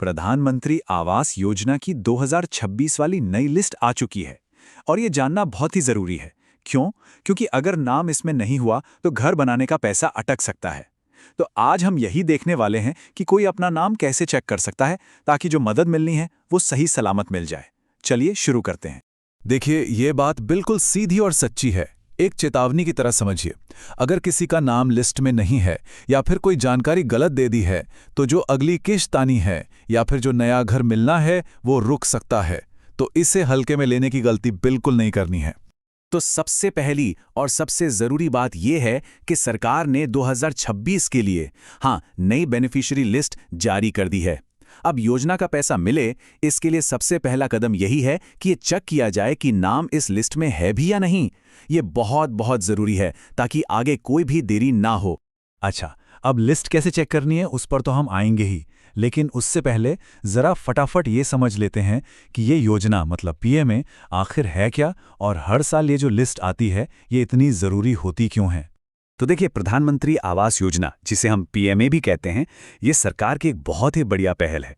प्रधानमंत्री आवास योजना की 2026 वाली नई लिस्ट आ चुकी है और ये जानना बहुत ही जरूरी है। क्यों? क्योंकि अगर नाम इसमें नहीं हुआ तो घर बनाने का पैसा अटक सकता है। तो आज हम यही देखने वाले हैं कि कोई अपना नाम कैसे चेक कर सकता है ताकि जो मदद मिलनी है वो सही सलामत मिल जाए। चलिए शुरू करते हैं। देखिए, ये बात बिल्कुल सीधी और सच्ची है। एक चेतावनी की तरह समझिए। अगर किसी का नाम लिस्ट में नहीं है या फिर कोई जानकारी गलत दे दी है, तो जो अगली किश्त आनी है या फिर जो नया घर मिलना है वो रुक सकता है। तो इसे हल्के में लेने की गलती बिल्कुल नहीं करनी है। तो सबसे पहली और सबसे जरूरी बात यह है कि सरकार ने 2026 के लिए नई बेनिफिशियरी लिस्ट जारी कर दी है। अब योजना का पैसा मिले, इसके लिए सबसे पहला कदम यही है कि ये चेक किया जाए कि नाम इस लिस्ट में है भी या नहीं। ये बहुत बहुत जरूरी है ताकि आगे कोई भी देरी ना हो। अच्छा, अब लिस्ट कैसे चेक करनी है उस पर तो हम आएंगे ही, लेकिन उससे पहले जरा फटाफट ये समझ लेते हैं कि ये योजना मतलब पीएमए आखिर है क्या, और हर साल ये जो लिस्ट आती है ये इतनी जरूरी होती क्यों है। तो देखिए, प्रधानमंत्री आवास योजना, जिसे हम पीएमए भी कहते हैं, ये सरकार की एक बहुत ही बढ़िया पहल है।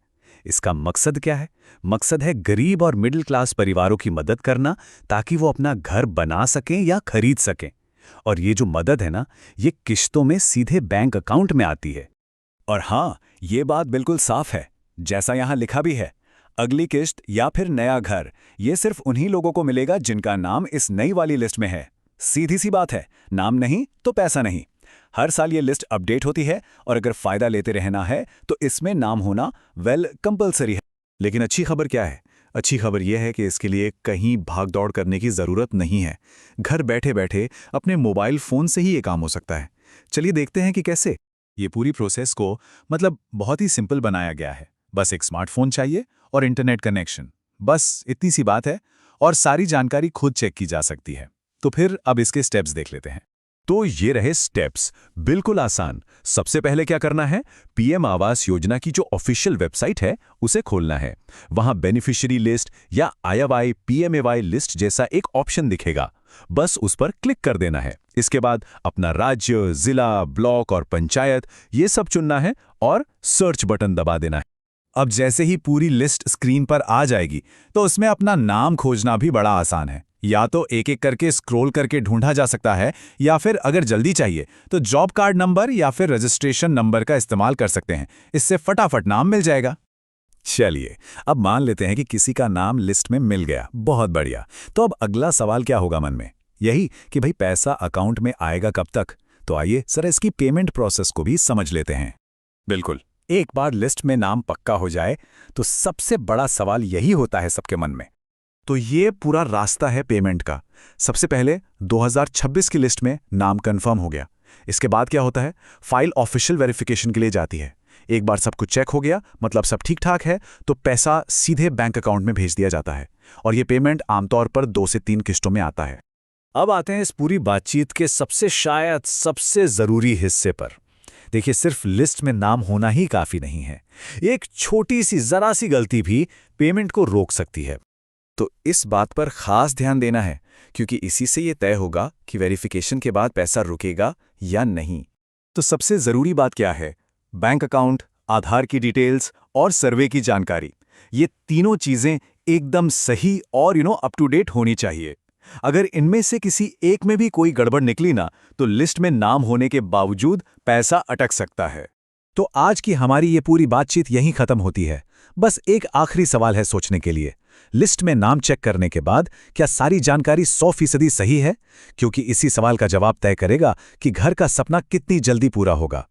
इसका मकसद क्या है? मकसद है गरीब और मिडिल क्लास परिवारों की मदद करना ताकि वो अपना घर बना सकें या खरीद सकें। और ये जो मदद है ना, ये किश्तों में सीधे बैंक अकाउंट में आती है। और ये बात बिल्कुल साफ है, जैसा यहाँ लिखा भी है। अगली किश्त या फिर नया घर, ये सिर्फ उन्हीं लोगों को मिलेगा जिनका नाम इस नई वाली लिस्ट में है। सीधी सी बात है, नाम नहीं तो पैसा नहीं। हर साल ये लिस्ट अपडेट होती है और अगर फायदा लेते रहना है तो इसमें नाम होना कंपलसरी है। लेकिन अच्छी खबर क्या है? अच्छी खबर यह है कि इसके लिए कहीं भाग दौड़ करने की जरूरत नहीं है। घर बैठे बैठे अपने मोबाइल फोन से ही ये काम हो सकता है। चलिए देखते हैं कि कैसे। ये पूरी प्रोसेस को बहुत ही सिंपल बनाया गया है। बस एक स्मार्टफोन चाहिए और इंटरनेट कनेक्शन, बस इतनी सी बात है और सारी जानकारी खुद चेक की जा सकती है। तो फिर अब इसके स्टेप्स देख लेते हैं। तो ये रहे स्टेप्स, बिल्कुल आसान। सबसे पहले क्या करना है? पीएम आवास योजना की जो ऑफिशियल वेबसाइट है उसे खोलना है। वहां बेनिफिशियरी लिस्ट या आईएवाई पीएमएवाई लिस्ट जैसा एक ऑप्शन दिखेगा, बस उस पर क्लिक कर देना है। इसके बाद अपना राज्य, जिला, ब्लॉक और पंचायत ये सब चुनना है और सर्च बटन दबा देना है। अब जैसे ही पूरी लिस्ट स्क्रीन पर आ जाएगी तो उसमें अपना नाम खोजना भी बड़ा आसान है। या तो एक एक करके स्क्रॉल करके ढूंढा जा सकता है, या फिर अगर जल्दी चाहिए तो जॉब कार्ड नंबर या फिर रजिस्ट्रेशन नंबर का इस्तेमाल कर सकते हैं। इससे फटाफट नाम मिल जाएगा। चलिए, अब मान लेते हैं कि किसी का नाम लिस्ट में मिल गया, बहुत बढ़िया। तो अब अगला सवाल क्या होगा मन में? यही कि भाई पैसा अकाउंट में आएगा कब तक? तो आइए सर इसकी पेमेंट प्रोसेस को भी समझ लेते हैं। बिल्कुल, एक बार लिस्ट में नाम पक्का हो जाए तो सबसे बड़ा सवाल यही होता है सबके मन में। तो ये पूरा रास्ता है पेमेंट का। सबसे पहले 2026 की लिस्ट में नाम कंफर्म हो गया। इसके बाद क्या होता है? फाइल ऑफिशियल वेरिफिकेशन के लिए जाती है। एक बार सब कुछ चेक हो गया, मतलब सब ठीक ठाक है, तो पैसा सीधे बैंक अकाउंट में भेज दिया जाता है और ये पेमेंट आमतौर पर 2 से 3 किश्तों में आता है। अब आते हैं इस पूरी बातचीत के शायद सबसे जरूरी हिस्से पर। देखिए, सिर्फ लिस्ट में नाम होना ही काफी नहीं है। एक छोटी सी जरा सी गलती भी पेमेंट को रोक सकती है। तो इस बात पर खास ध्यान देना है, क्योंकि इसी से ये तय होगा कि वेरिफिकेशन के बाद पैसा रुकेगा या नहीं। तो सबसे जरूरी बात क्या है? बैंक अकाउंट, आधार की डिटेल्स और सर्वे की जानकारी। ये तीनों चीजें एकदम सही और अप टू डेट होनी चाहिए। अगर इनमें से किसी एक में भी कोई गड़बड़ निकली ना, तो लिस्ट में नाम होने के बावजूद पैसा अटक सकता है। तो आज की हमारी ये पूरी बातचीत यहीं खत्म होती है। बस एक आखिरी सवाल है सोचने के लिए। लिस्ट में नाम चेक करने के बाद क्या सारी जानकारी 100% सही है? क्योंकि इसी सवाल का जवाब तय करेगा कि घर का सपना कितनी जल्दी पूरा होगा।